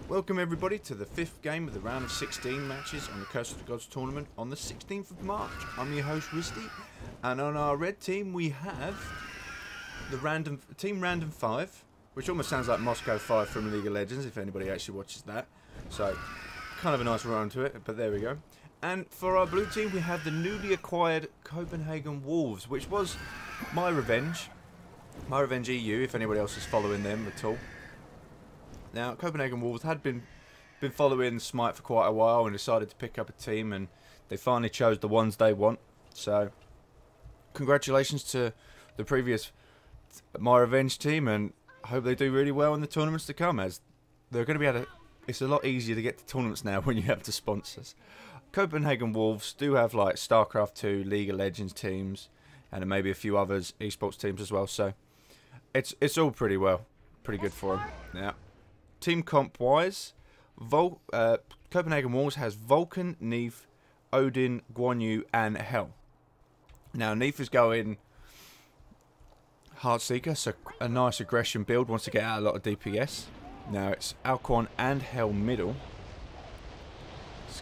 Welcome everybody to the 5th game of the round of 16 matches on the Curse of the Gods tournament on the 16th of March. I'm your host Wristy, and on our red team we have the team random 5, which almost sounds like Moscow 5 from League of Legends if anybody actually watches that. So kind of a nice rhyme to it, but there we go. And for our blue team we have the newly acquired Copenhagen Wolves, which was my revenge EU if anybody else is following them at all. Now, Copenhagen Wolves had been following Smite for quite a while and decided to pick up a team, and they finally chose the ones they want. So, congratulations to the previous My Revenge team, and I hope they do really well in the tournaments to come, as they're going to be able to. It's a lot easier to get to tournaments now when you have the sponsors. Copenhagen Wolves do have like StarCraft 2, League of Legends teams, and maybe a few others esports teams as well. So, it's all pretty good for them now. Team comp wise, Copenhagen Wolves has Vulcan, Neef, Odin, Guan Yu, and Hel. Now Neef is going Heartseeker, so a nice aggression build, wants to get out a lot of DPS. Now it's Alquan and Hel middle. It's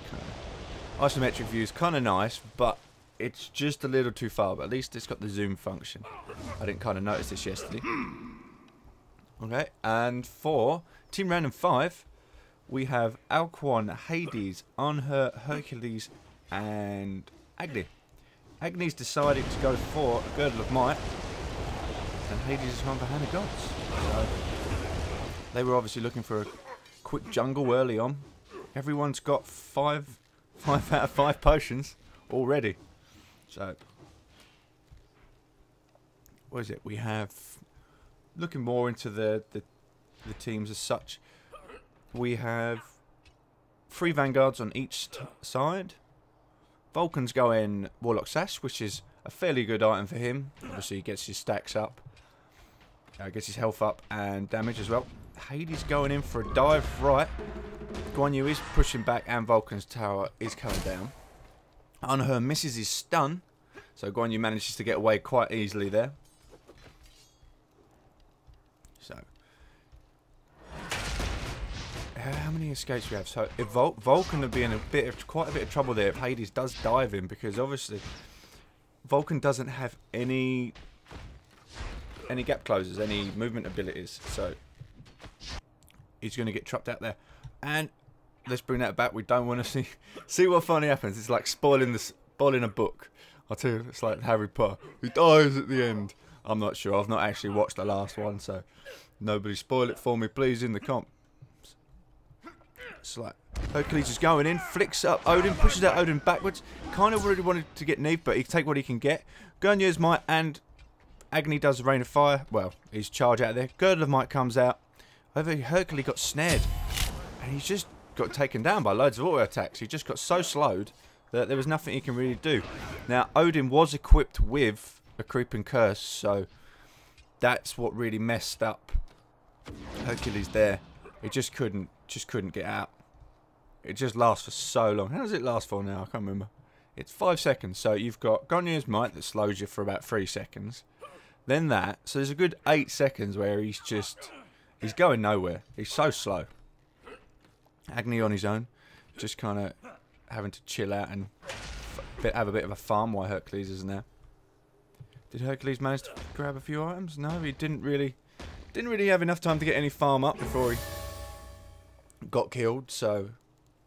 isometric view is kind of nice, but it's just a little too far. But at least it's got the zoom function. I didn't kind of notice this yesterday. Okay, and for Team Random 5, we have Alquan, Hades, Anhur, Hercules, and Agni. Agni's decided to go for Girdle of Might, and Hades is gone for Hand of Gods. So, they were obviously looking for a quick jungle early on. Everyone's got 5 out of 5 potions already. So, what is it? We have, looking more into the teams as such, we have 3 Vanguards on each side. Vulcan's going Warlock Sash, which is a fairly good item for him. Obviously he gets his stacks up, gets his health up and damage as well. Hades going in for a dive right. Guan Yu is pushing back and Vulcan's tower is coming down. Anhur misses his stun, so Guan Yu manages to get away quite easily there. So, how many escapes we have? So, if Vulcan would be in quite a bit of trouble there if Hades does dive in, because obviously Vulcan doesn't have any gap closers, any movement abilities, so he's going to get trapped out there. And let's bring that back. We don't want to see what funny happens. It's like spoiling a book. I'll tell you, it's like Harry Potter. He dies at the end. I'm not sure. I've not actually watched the last one, so nobody spoil it for me, please, in the comp. It's like Hercules is going in, flicks up Odin, pushes out Odin backwards. Kind of really wanted to get Neef, but he can take what he can get. Guan Yu's Might and Agni does the Rain of Fire. Well, he's charged out of there. Girdle of Might comes out. However, Hercules got snared, and he's just got taken down by loads of auto attacks. He just got so slowed that there was nothing he can really do. Now, Odin was equipped with a creeping curse, so that's what really messed up Hercules there. It just couldn't get out. It just lasts for so long. How does it last for now? I can't remember. It's 5 seconds. So you've got Guan Yu's Might that slows you for about 3 seconds. Then that. So there's a good 8 seconds where he's going nowhere. He's so slow. Agni on his own, just kind of having to chill out and have a bit of a farm while Hercules isn't there. Did Hercules manage to grab a few items? No, he didn't really have enough time to get any farm up before he got killed, so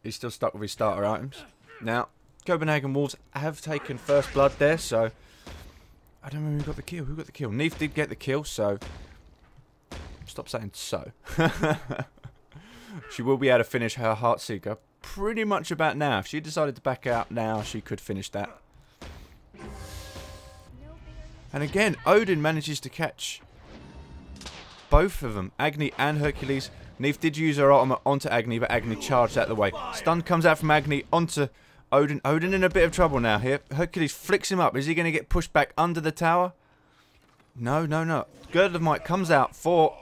he's still stuck with his starter items. Now, Copenhagen Wolves have taken first blood there, so I don't remember who got the kill. Who got the kill? Neef did get the kill, so stop saying so. She will be able to finish her Heartseeker pretty much about now. If she decided to back out now, she could finish that. And again, Odin manages to catch both of them, Agni and Hercules. Neef did use her ultimate onto Agni, but Agni charged out of the way. Stun comes out from Agni onto Odin. Odin in a bit of trouble now here. Hercules flicks him up. Is he going to get pushed back under the tower? No, no, no. Girdle of Might comes out for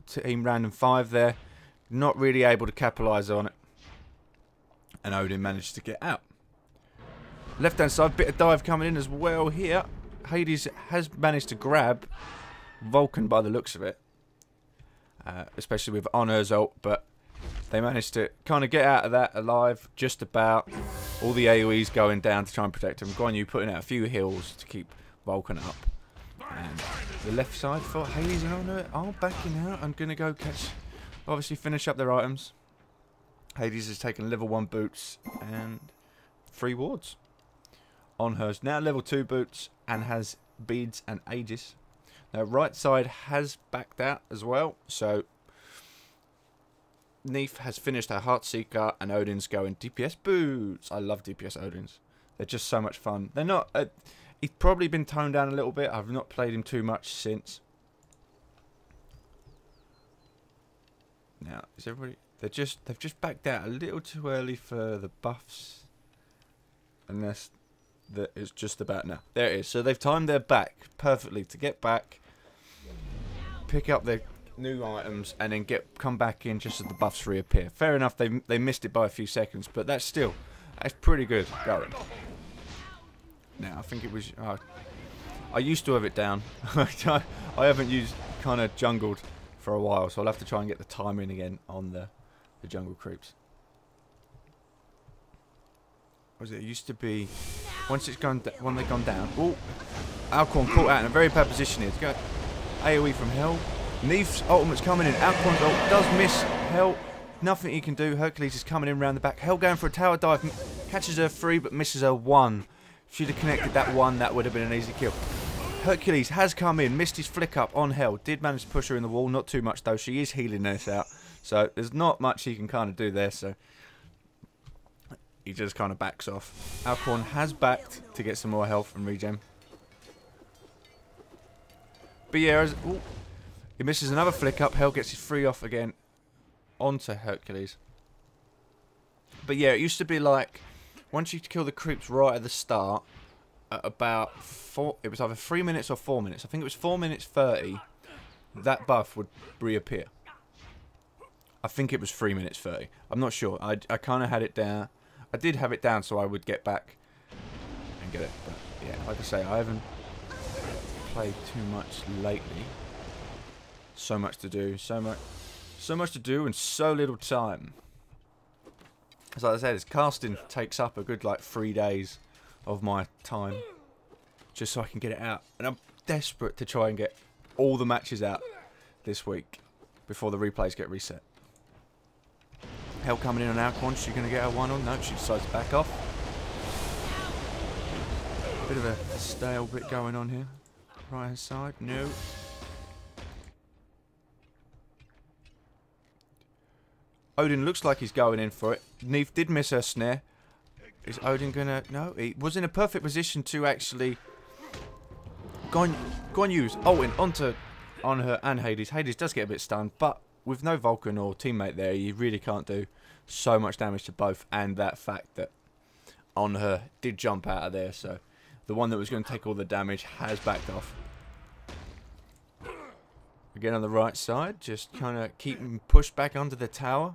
Team Random 5 there. Not really able to capitalise on it. And Odin managed to get out. Left hand side, bit of dive coming in as well here. Hades has managed to grab Vulcan by the looks of it. Especially with Anhur's ult, but They managed to kind of get out of that alive, just about. All the AoEs going down to try and protect him. Guan Yu putting out a few heals to keep Vulcan up. And the left side for HiRez and Honor are backing out. I'm going to go catch, obviously finish up their items. HiRez has taken level 1 boots and 3 wards. On hers now level 2 boots and has beads and Aegis. Now right side has backed out as well, so Neef has finished her Heartseeker and Odin's going DPS boots. I love DPS Odins. They're just so much fun. They're not... he's probably been toned down a little bit. I've not played him too much since. Now, is everybody... they've just backed out a little too early for the buffs. Unless that is just about now. There it is. So they've timed their back perfectly to get back, pick up their new items, and then come back in just as the buffs reappear. Fair enough, they missed it by a few seconds, but that's pretty good going. Now I think it was I used to have it down. I haven't used kind of jungled for a while, so I'll have to try and get the timing again on the jungle creeps. Was it used to be once it's gone when they've gone down? Oh, Alcorn caught out in a very bad position here. To go AoE from Hell. Neef's ultimate's coming in. Alcorn's ult does miss Hell. Nothing he can do. Hercules is coming in round the back. Hell going for a tower dive. Catches her 3 but misses her 1. If she'd have connected that 1, that would have been an easy kill. Hercules has come in. Missed his flick up on Hell. Did manage to push her in the wall. Not too much though. She is healing this out. So there's not much he can kind of do there. So he just kind of backs off. Alcorn has backed to get some more health and regen. But yeah, he misses another flick up. Hell gets his 3 off again onto Hercules. But yeah, it used to be like once you kill the creeps right at the start, at about it was either 3 minutes or 4 minutes. I think it was 4 minutes 30. That buff would reappear. I think it was 3 minutes 30. I'm not sure. I kind of had it down. I did have it down so I would get back and get it. But yeah, like I say, I haven't played too much lately. So much to do, so much to do, and so little time. As like I said, this casting takes up a good like 3 days of my time, just so I can get it out. And I'm desperate to try and get all the matches out this week before the replays get reset. Hell coming in on Alcorn. She's going to get her 1 on. No, she decides to back off. Bit of a stale bit going on here. Right hand side. No. Odin looks like he's going in for it. Neef did miss her snare. Is Odin gonna... no, he was in a perfect position to actually... Guan Yu's ulting on her and Hades. Hades does get a bit stunned, but with no Vulcan or teammate there, you really can't do so much damage to both. And that fact that on her did jump out of there, so the one that was going to take all the damage has backed off. Again on the right side, just kind of keep him pushed back under the tower.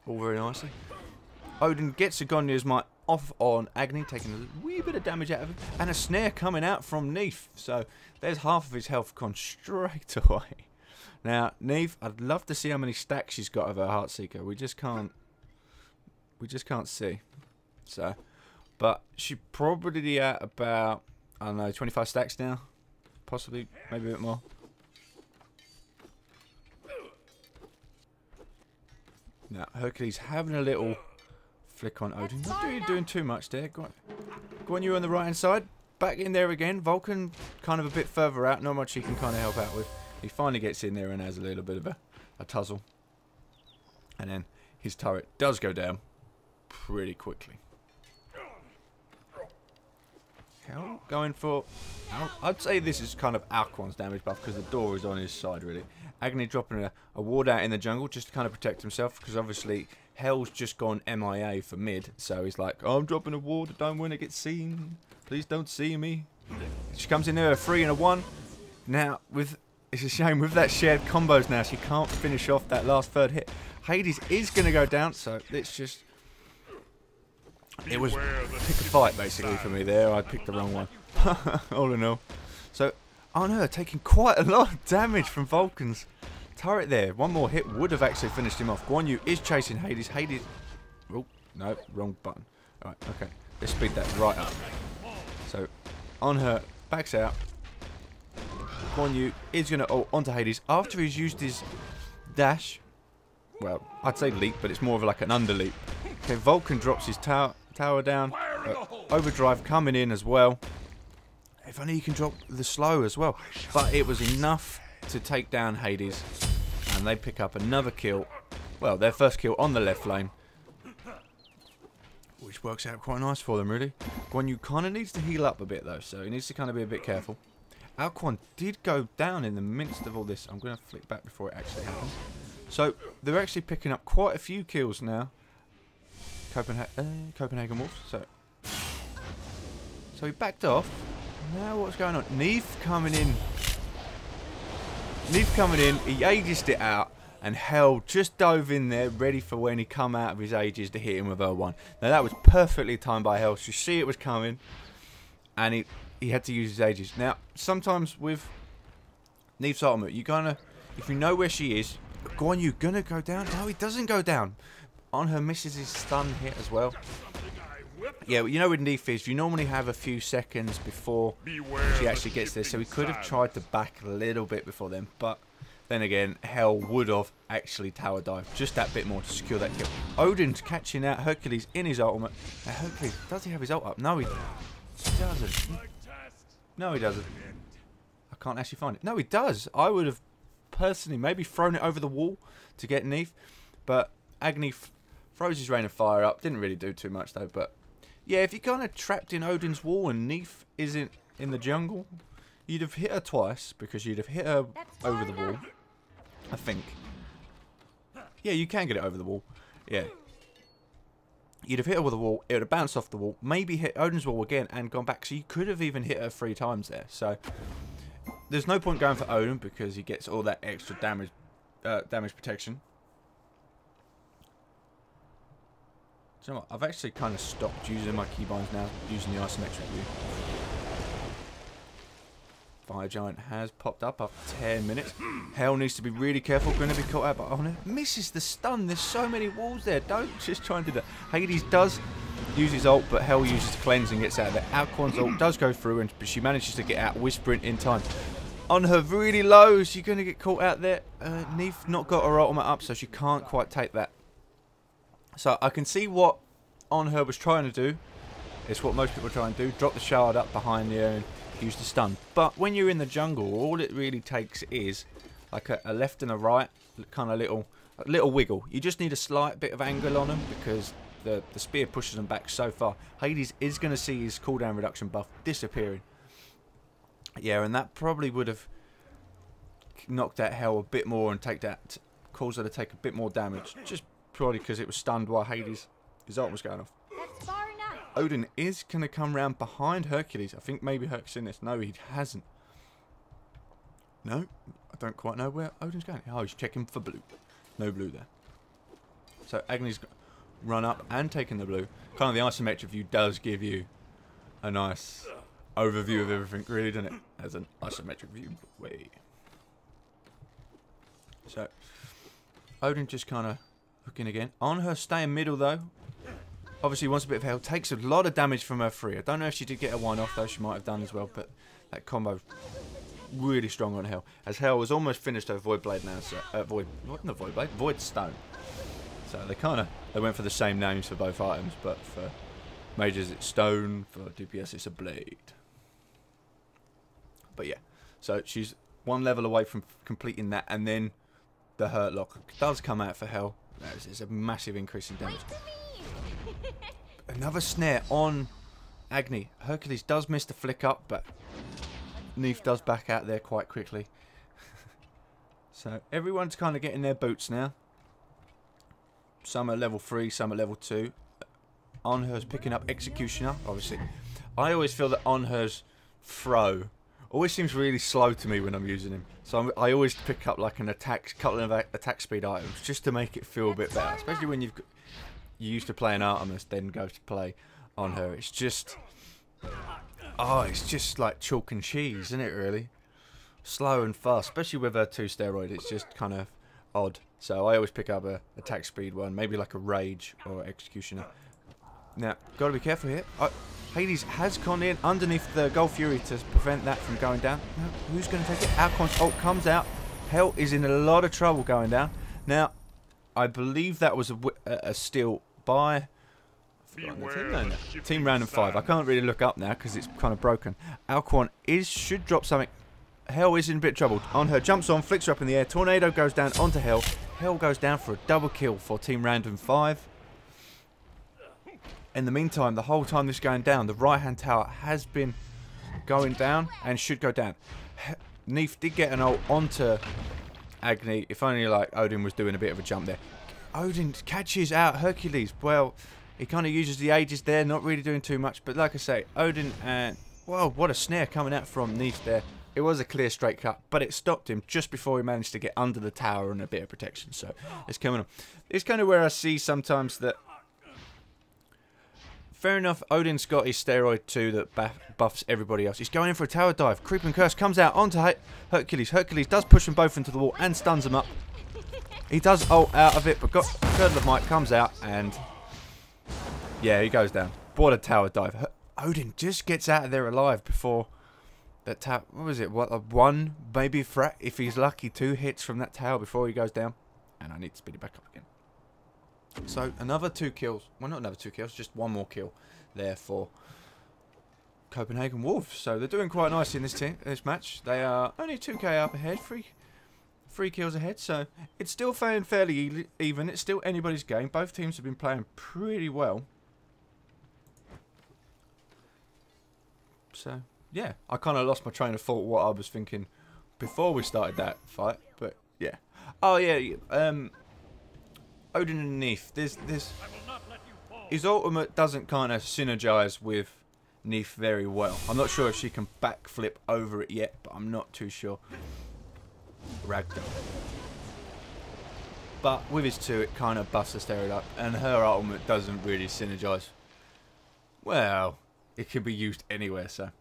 All very nicely. Odin gets a Guan Yu's Smite off on Agni, taking a wee bit of damage out of him. And a snare coming out from Neef. So there's half of his health gone straight away. Now, Neef, I'd love to see how many stacks she's got of her Heartseeker. We just can't see. So, but she probably at about, I don't know, 25 stacks now. Possibly, maybe a bit more. Now, Hercules having a little flick on Odin. Not really doing too much there. Guan Yu on the right hand side. Back in there again. Vulcan kind of a bit further out. Not much he can kind of help out with. He finally gets in there and has a little bit of a tussle. And then his turret does go down pretty quickly. Hell, going for... I'd say this is kind of Alcorn's damage buff because the door is on his side, really. Agni dropping a ward out in the jungle just to kind of protect himself because obviously Hell's just gone MIA for mid. So he's like, oh, I'm dropping a ward. I don't want to get seen. Please don't see me. She comes in there a 3 and a 1. Now, it's a shame with that shared combos now. She can't finish off that last third hit. Hades is going to go down, so it's just... It was pick a fight basically for me there. I picked the wrong one. All in all. So, oh no, taking quite a lot of damage from Vulcans. Turret there. One more hit would have actually finished him off. Guan Yu is chasing Hades. Hades... Oh, no. Wrong button. Alright, okay. Let's speed that right up. So, on her, backs out. Guan Yu is going to ult onto Hades after he's used his dash. Well, I'd say leap, but it's more of like an underleap. Okay, Vulcan drops his tower down. Overdrive coming in as well. If only he can drop the slow as well. But it was enough to take down Hades. And they pick up another kill. Well, their first kill on the left lane. Which works out quite nice for them, really. Guan Yu kind of needs to heal up a bit, though. So he needs to kind of be a bit careful. Alquan did go down in the midst of all this. I'm going to flick back before it actually happens. So they're actually picking up quite a few kills now. Copenhagen Wolves. So he backed off. Now what's going on? Neef coming in. He aegis it out, and Hell just dove in there, ready for when he come out of his aegis to hit him with R1. Now that was perfectly timed by Hell. So you see it was coming, and he had to use his aegis. Now sometimes with Neef's ultimate, you gonna, if you know where she is, Guan Yu gonna go down. No, he doesn't go down. On her misses his stun hit as well. Yeah, you know with Neef is, you normally have a few seconds before she actually gets there, so he could have tried to back a little bit before then, but then again, Hell would have actually tower dived just that bit more to secure that kill. Odin's catching out Hercules in his ultimate. Now Hercules, does he have his ult up? No, he doesn't. No, he doesn't. I can't actually find it. No, he does. I would have personally maybe thrown it over the wall to get Neef, but Agni throws his rain of fire up. Didn't really do too much though, but yeah, if you're kind of trapped in Odin's wall and Neef isn't in the jungle, you'd have hit her twice because you'd have hit her over the wall, I think. Yeah, you can get it over the wall. Yeah. You'd have hit her with the wall, it would have bounced off the wall, maybe hit Odin's wall again and gone back. So you could have even hit her 3 times there. So there's no point going for Odin because he gets all that extra damage protection. So you know what? I've actually kind of stopped using my keybinds now, using the isometric view. Fire Giant has popped up after 10 minutes. Hell needs to be really careful. Going to be caught out by Honor. Misses the stun. There's so many walls there. Don't just try and do that. Hades does use his ult, but Hell uses cleanse and gets out of there. Alquan's ult does go through, but she manages to get out with sprint in time. On her really low, she's going to get caught out there. Neef not got her ultimate up, so she can't quite take that. So I can see what On her was trying to do. It's what most people try and do. Drop the shard up behind the and use the stun. But when you're in the jungle, all it really takes is like a left and a right, kind of little wiggle. You just need a slight bit of angle on them because the spear pushes them back so far. Hades is going to see his cooldown reduction buff disappearing. Yeah, and that probably would have knocked out Hell a bit more and caused her to take a bit more damage. Just probably because it was stunned while Hades' ult was going off. That's far enough. Odin is going to come round behind Hercules. I think maybe Hercules in this. No, he hasn't. No, I don't quite know where Odin's going. Oh, he's checking for blue. No blue there. So Agni's run up and taken the blue. Kind of the isometric view does give you a nice overview of everything, really, doesn't it? As an isometric view. Wait. So Odin just kind of looking again. On her staying middle though. Obviously wants a bit of Hell. Takes a lot of damage from her free. I don't know if she did get a 1-off though. She might have done as well. But that combo really strong on Hell. As Hell was almost finished her Void Blade now. So, not Void Blade. Void Stone. So they went for the same names for both items. But for mages it's Stone. For DPS it's a Blade. But yeah. So she's one level away from completing that. And then the Hurt Lock does come out for Hell. It's a massive increase in damage. Another snare on Agni. Hercules does miss the flick up, but Neef does back out there quite quickly. So everyone's kind of getting their boots now. Some are level 3, some are level 2. On her's picking up Executioner, obviously. I always feel that On her's throw always seems really slow to me when I'm using him. So I always pick up like couple of attack speed items just to make it feel a bit better. Especially when you used to play an Artemis, then go to play On her. It's just, it's just like chalk and cheese, isn't it? Really. slow and fast, especially with her 2 steroid. It's just kind of odd. So I always pick up a attack speed one, maybe like a Rage or Executioner. Now, got to be careful here. HiRez has gone in underneath the Gold Fury to prevent that from going down. Now, who's going to take it? Alcon's ult comes out. Hell is in a lot of trouble going down. Now, I believe that was a steal by Team Random 5. I can't really look up now because it's kind of broken. Alcon should drop something. Hell is in a bit of trouble. On her, jumps on, flicks her up in the air. Tornado goes down onto Hell. Hell goes down for a double kill for Team Random 5. In the meantime, the whole time this is going down, the right-hand tower has been going down and should go down. Neef did get an ult onto Agni. If only like Odin was doing a bit of a jump there. Odin catches out Hercules. Well, he kind of uses the Aegis there, not really doing too much. But like I say, Odin and... Whoa, what a snare coming out from Neef there. It was a clear straight cut, but it stopped him just before he managed to get under the tower and a bit of protection. So it's coming on. It's kind of where I see sometimes that... Fair enough, Odin's got his steroid too that buffs everybody else. He's going in for a tower dive. Creeping Curse comes out onto Hercules. Hercules does push them both into the wall and stuns them up. He does ult out of it, but Girdle of Might comes out and... Yeah, he goes down. What a tower dive. Odin just gets out of there alive before that tower... What was it? What, a 1, maybe if he's lucky, 2 hits from that tower before he goes down. And I need to speed it back up again. So, another 2 kills. Well, not another 2 kills, just 1 more kill there for Copenhagen Wolves. So, they're doing quite nicely in this match. They are only 2k up ahead, 3 kills ahead. So, it's still fairly even. It's still anybody's game. Both teams have been playing pretty well. So, yeah. I kind of lost my train of thought what I was thinking before we started that fight. But, yeah. Oh, yeah. Odin and Neef, his ultimate doesn't kind of synergize with Neef very well. I'm not sure if she can backflip over it yet, but I'm not too sure. Ragdoll. But with his 2, it kind of busts the steroid up, and her ultimate doesn't really synergize. Well, it can be used anywhere, so.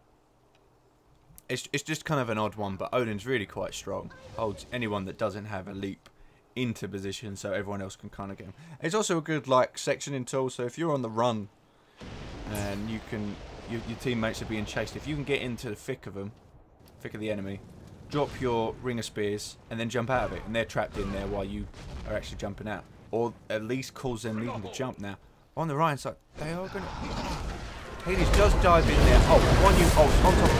It's just kind of an odd one, but Odin's really quite strong. Holds anyone that doesn't have a leap into position so everyone else can kind of get him. It's also a good like sectioning tool, so if you're on the run and you can your teammates are being chased, if you can get into the thick of the enemy, drop your ring of spears and then jump out of it, and they're trapped in there while you are actually jumping out, or at least cause them needing to jump. Now on the right hand side they are gonna... Hades does dive in there. Oh, 1 ult on top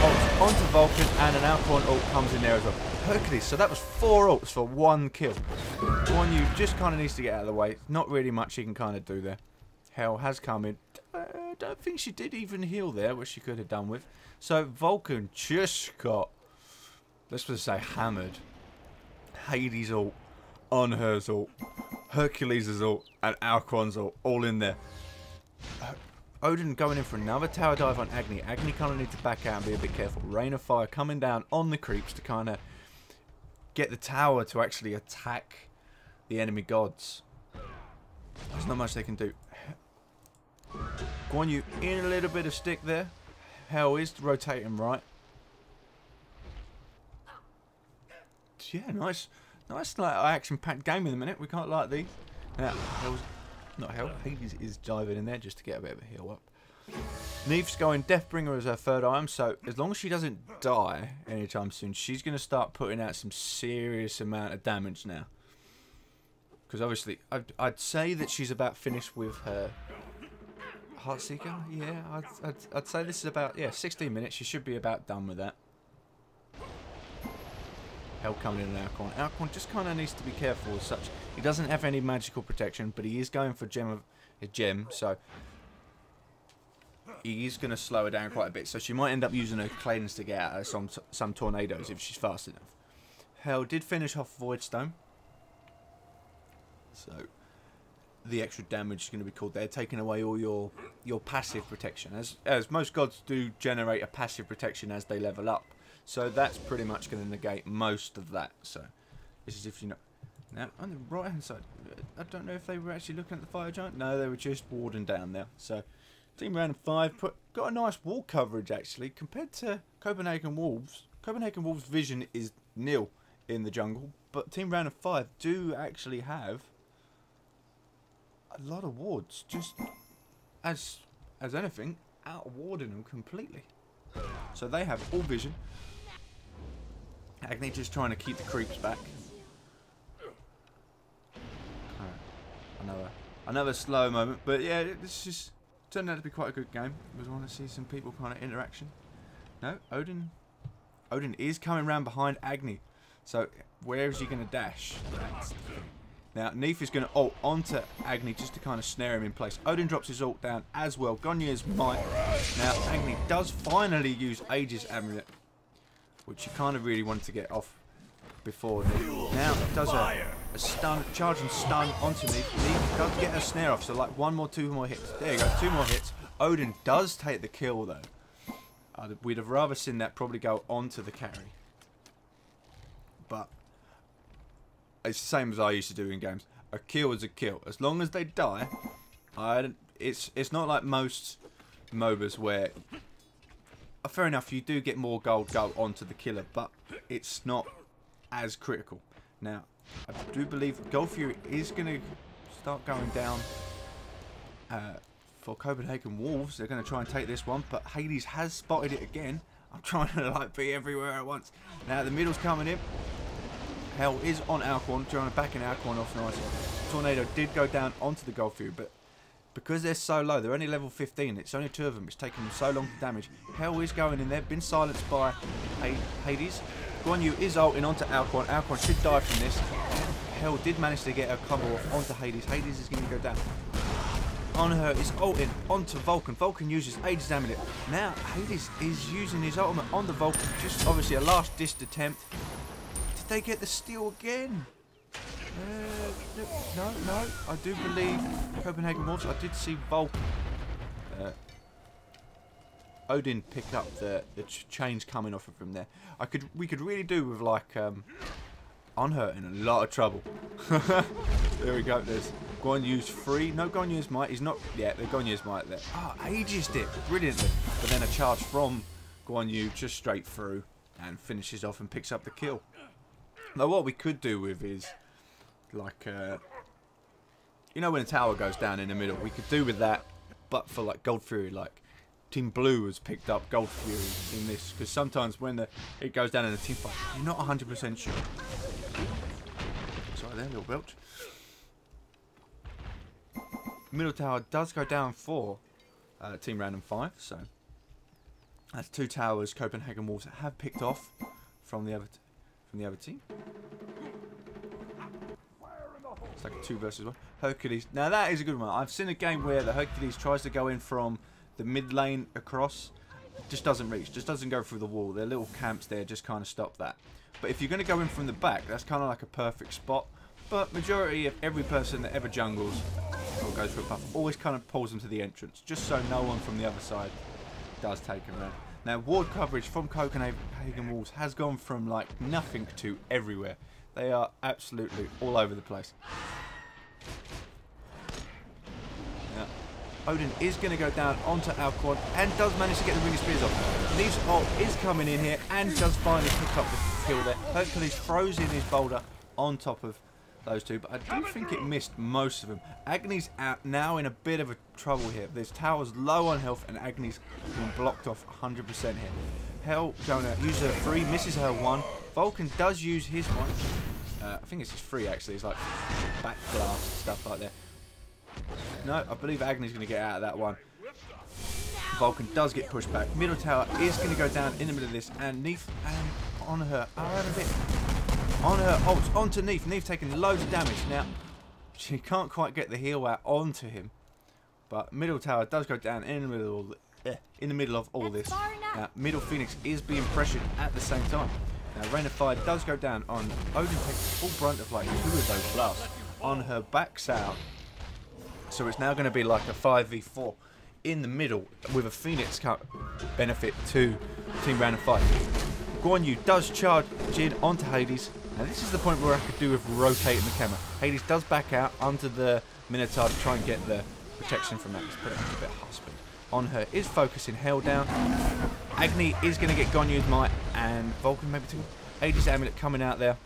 of onto Vulcan, and an Alcorn ult comes in there as well. Hercules, so that was 4 ults for 1 kill. 1 ult just kind of needs to get out of the way. Not really much he can kind of do there. Hell has come in. Don't think she did even heal there, which she could have done with. So Vulcan just got, let's just say, hammered. Hades ult, on her's ult, Hercules' ult, and Alcorn's ult, all in there. Odin going in for another tower dive on Agni. Agni kind of needs to back out and be a bit careful. Rain of Fire coming down on the creeps to kind of get the tower to actually attack the enemy gods. There's not much they can do. Guan Yu in a little bit of stick there. Hell is rotating right. Yeah, nice like action-packed game in a minute. We can't like these. Now, not Hell. Hades is diving in there just to get a bit of a heal up. Neef's going Deathbringer as her 3rd item, so as long as she doesn't die anytime soon, she's going to start putting out some serious amount of damage now. Because obviously, I'd say that she's about finished with her Heartseeker. Yeah, I'd say this is about 16 minutes. She should be about done with that. Hell coming in and Alcorn. Alcorn just kind of needs to be careful as such. He doesn't have any magical protection, but he is going for a gem, so he is going to slow her down quite a bit. So she might end up using her cleanse to get out of some tornadoes if she's fast enough. Hell did finish off Voidstone, so the extra damage is going to be called there, taking away all your passive protection, as most gods do generate a passive protection as they level up. So that's pretty much going to negate most of that. So this is if you know. Now on the right hand side, I don't know if they were actually looking at the fire giant. No, they were just warding down there. So Team Random 5 got a nice wall coverage actually compared to Copenhagen Wolves. Copenhagen Wolves' vision is nil in the jungle, but Team Random 5 do actually have a lot of wards, just as anything, out-warding them completely. So they have all vision. Agni just trying to keep the creeps back. Another slow moment, but yeah, this just turned out to be quite a good game. I want to see some people kind of interaction. No, Odin is coming round behind Agni. So where is he going to dash? Now Neef is going to ult onto Agni just to kind of snare him in place. Odin drops his ult down as well. Gonya's Smite. Now Agni does finally use Aegis Amulet, which he kind of really wanted to get off before. Now does a stun, charge and stun onto Neef. Neef does get a snare off, so like two more hits. There you go, 2 more hits. Odin does take the kill though. We'd have rather seen that probably go onto the carry. But it's the same as I used to do in games. A kill is a kill. As long as they die, it's not like most MOBAs where, fair enough, you do get more gold go onto the killer, but it's not as critical. Now, I do believe Gold Fury is going to start going down for Copenhagen Wolves. They're going to try and take this one, but HiRez has spotted it again. I'm trying to like be everywhere at once. Now the middle's coming in. Hell is on Alcorn, trying to back in Alcorn off nicely. Tornado did go down onto the Gold Fury, but because they're so low, they're only level 15, it's only 2 of them, it's taking them so long to damage. Hell is going in there, been silenced by HiRez. Guan Yu is ulting onto Alcorn. Alcorn should die from this. Hell did manage to get a combo off onto HiRez. HiRez is going to go down. On her is ulting onto Vulcan. Vulcan uses Aegis Amulet. Now HiRez is using his ultimate on the Vulcan. Just obviously a last dist attempt. Did they get the steal again? No. I do believe Copenhagen Wolves. I did see Vulcan. Odin picked up the chains coming off of him there. We could really do with like Unhurt in a lot of trouble. There we go. There's Guan Yu's free. No Guan Yu's Might. He's not. Yeah, the Guan Yu's Might there. Aegis it brilliantly. But then a charge from Guan Yu just straight through and finishes off and picks up the kill. Now what we could do with is like you know when a tower goes down in the middle, we could do with that, but for like Gold Fury, like Team Blue has picked up Gold Fury in this, because sometimes when it goes down in a team fight, you're not 100% sure. Sorry there, little belch. Middle tower does go down for Team Random 5, so that's 2 towers Copenhagen Wolves have picked off from the other team. It's like a 2 versus 1. Hercules. Now that is a good one. I've seen a game where the Hercules tries to go in from the mid lane across. Just doesn't reach. Just doesn't go through the wall. Their little camps there just kind of stop that. But if you're going to go in from the back, that's kind of like a perfect spot. But majority of every person that ever jungles or goes for a buff always kind of pulls them to the entrance, just so no one from the other side does take them around. Now ward coverage from Copenhagen Wolves has gone from like nothing to everywhere. They are absolutely all over the place. Now, Odin is going to go down onto Alcorn and does manage to get the Ring of Spears off. Neef's ult is coming in here and does finally pick up the kill there. Hercules throws in his boulder on top of those 2, but I do think it missed most of them. Agni's out now in a bit of a trouble here. This tower's low on health and Agni's been blocked off 100% here. Hell going out, uses her 3, misses her 1. Vulcan does use his 1. I think it's his 3 actually. It's like back blast stuff like that. No, I believe Agni's going to get out of that one. Vulcan does get pushed back. Middle tower is going to go down in the middle of this, and Neef and on her are out of it. On her ult onto Neef. Neef taking loads of damage. Now, she can't quite get the heal out onto him, but middle tower does go down in the middle of all this. Now, middle Phoenix is being pressured at the same time. Now, Rain of Fire does go down on Odin, takes full brunt of like 2 of those blasts. On her backs out. So it's now going to be like a 5v4 in the middle with a Phoenix benefit to Team Random 5. Guan Yu does charge in onto HiRez. Now this is the point where I could do with rotating the camera. HiRez does back out onto the Minotaur to try and get the protection from that. Let's put it a bit high speed. On her is focusing Hell down. Agni is going to get Guan Yu's Might and Vulcan maybe 2. Hades Amulet coming out there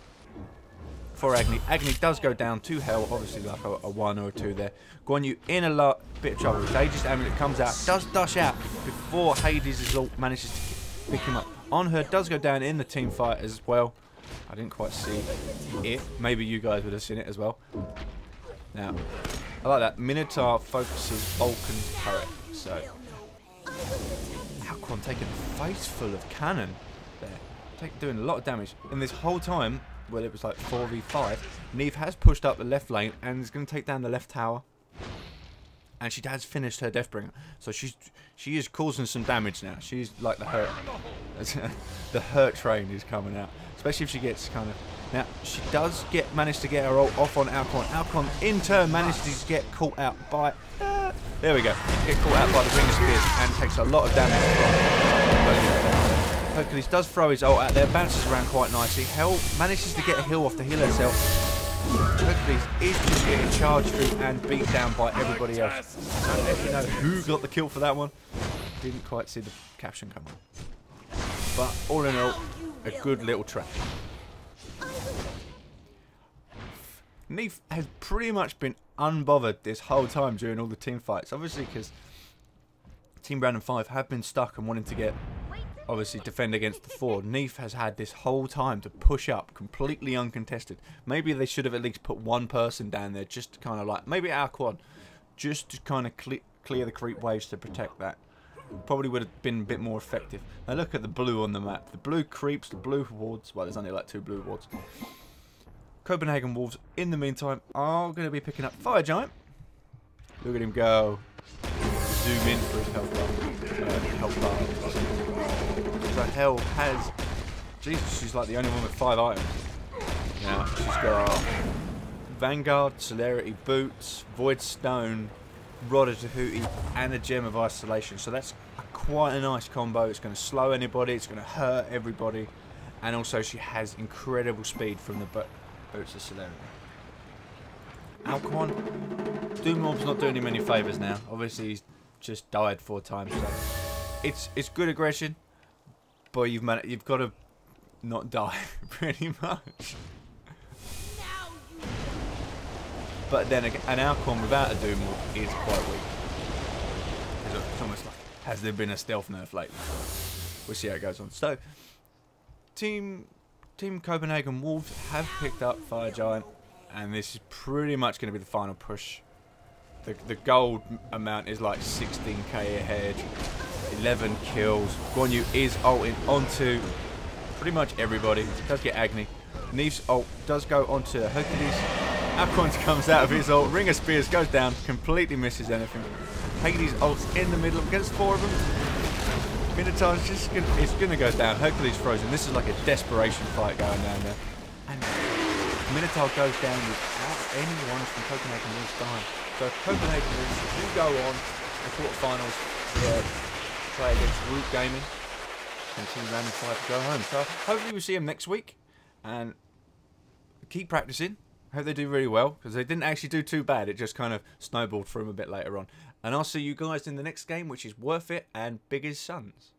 for Agni. Agni does go down to hell, obviously like a 1 or a 2 there. Guan Yu in a bit of trouble. Aegis Amulet comes out, does dash out before Hades' ult manages to pick him up. On her does go down in the team fight as well. I didn't quite see it. Maybe you guys would have seen it as well. Now, I like that. Minotaur focuses Vulcan's turret. So, Alquan taking a face full of cannon there. Doing a lot of damage. And this whole time, well, it was like 4v5, Neve has pushed up the left lane and is going to take down the left tower. And she has finished her Deathbringer. So she is causing some damage now. She's like the hurt. The hurt train is coming out. Especially if she gets kind of... Now, she does manage to get her ult off on Alquan. Alquan, in turn, manages to get caught out by... there we go. Get caught out by the Ring of Spears and takes a lot of damage from... Hercules does throw his ult out there, bounces around quite nicely. Hell manages to get a heal off to heal herself. Hercules is just getting charged through and beat down by everybody else. I don't actually know who got the kill for that one. Didn't quite see the caption come on. But all in all, a good little track. Neve has pretty much been unbothered this whole time during all the team fights. Obviously because Team Brandon 5 have been stuck and wanting to get... obviously defend against the 4. Neve has had this whole time to push up completely uncontested. Maybe they should have at least put one person down there just to kind of like, maybe our quad, just to kind of clear the creep waves to protect that. Probably would have been a bit more effective. Now look at the blue on the map. The blue creeps, the blue wards, well there's only like 2 blue wards. Copenhagen Wolves in the meantime are going to be picking up Fire Giant. Look at him go. Zoom in for his health bar. So Hell has... Jesus, she's like the only one with 5 items. Now, she's got Vanguard, Celerity, Boots, Void Stone, Rod of Tahuti, and a Gem of Isolation. So that's quite a nice combo. It's going to slow anybody, it's going to hurt everybody. And also she has incredible speed from the Boots of Celerity. Alquan, Doomorph's not doing him any favours now. Obviously he's just died 4 times. So it's good aggression, but you've got to not die pretty much. But then again, an Alquan without a Doomorph is quite weak. It's almost like, has there been a stealth nerf lately? We'll see how it goes on. So, Team Copenhagen Wolves have picked up Fire Giant, and this is pretty much going to be the final push. The gold amount is like 16k ahead, 11 kills. Guan Yu is ulting onto pretty much everybody. Does get Agni. Neve's ult does go onto Hercules. Alquan comes out of his ult. Ring of Spears goes down, completely misses anything. Hades ult's in the middle against 4 of them. Minotaur's just gonna go down. Hercules frozen. This is like a desperation fight going down there. And Minotaur goes down without anyone from Copenhagen Wolves dying. So Copenhagen Wolves do go on the quarterfinals to play against Root Gaming and Team Random 5 to go home. So hopefully we'll see them next week and keep practicing. Hope they do really well, because they didn't actually do too bad. It just kind of snowballed for them a bit later on. And I'll see you guys in the next game, which is Worth It and Big as Suns.